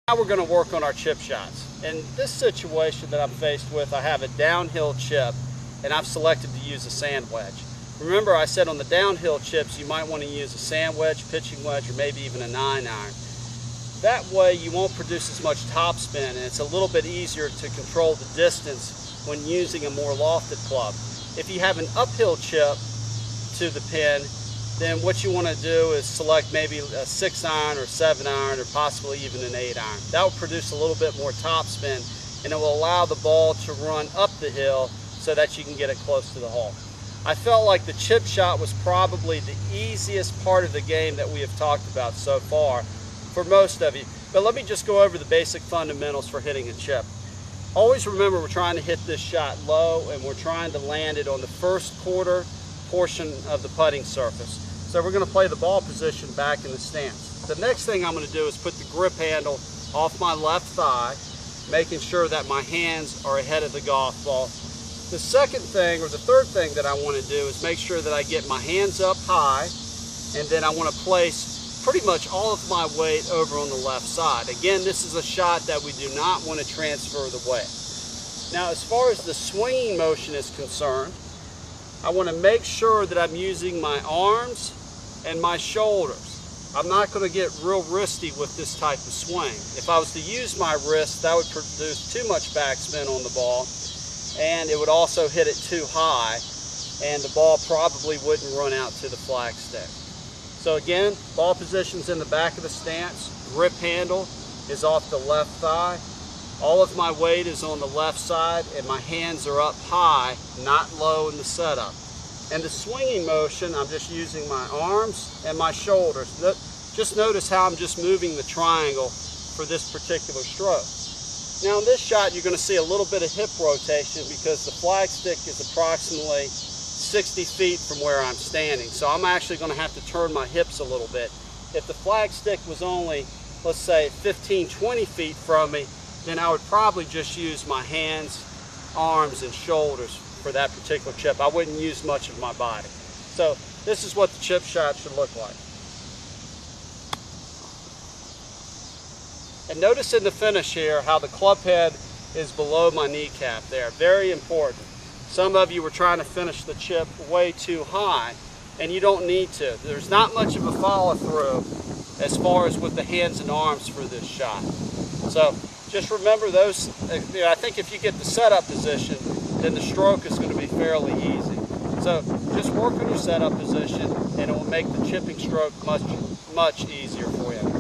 Now we're going to work on our chip shots. In this situation that I'm faced with, I have a downhill chip and I've selected to use a sand wedge. Remember, I said on the downhill chips you might want to use a sand wedge, pitching wedge, or maybe even a 9-iron. That way you won't produce as much topspin, and it's a little bit easier to control the distance when using a more lofted club. If you have an uphill chip to the pin, then what you want to do is select maybe a 6-iron or 7-iron or possibly even an 8-iron. That will produce a little bit more topspin, and it will allow the ball to run up the hill so that you can get it close to the hole. I felt like the chip shot was probably the easiest part of the game that we have talked about so far for most of you. But let me just go over the basic fundamentals for hitting a chip. Always remember, we're trying to hit this shot low and we're trying to land it on the first quarter portion of the putting surface. So we're going to play the ball position back in the stance. The next thing I'm going to do is put the grip handle off my left thigh, making sure that my hands are ahead of the golf ball. The second thing, or the third thing that I want to do is make sure that I get my hands up high, and then I want to place pretty much all of my weight over on the left side. Again, this is a shot that we do not want to transfer the weight. Now, as far as the swinging motion is concerned, I want to make sure that I'm using my arms and my shoulders. I'm not going to get real wristy with this type of swing. If I was to use my wrist, that would produce too much backspin on the ball, and it would also hit it too high, and the ball probably wouldn't run out to the flag stick. So again, ball position's in the back of the stance, grip handle is off the left thigh, all of my weight is on the left side, and my hands are up high, not low in the setup. And the swinging motion, I'm just using my arms and my shoulders. Just notice how I'm just moving the triangle for this particular stroke. Now in this shot, you're going to see a little bit of hip rotation because the flag stick is approximately 60 feet from where I'm standing. So I'm actually going to have to turn my hips a little bit. If the flag stick was only, let's say, 15, 20 feet from me, then I would probably just use my hands, arms, and shoulders for that particular chip. I wouldn't use much of my body. So this is what the chip shot should look like. And notice in the finish here how the club head is below my kneecap there. Very important. Some of you were trying to finish the chip way too high, and you don't need to. There's not much of a follow through as far as with the hands and arms for this shot. So just remember those. I think if you get the setup position, then the stroke is going to be fairly easy. So just work on your setup position and it will make the chipping stroke much easier for you.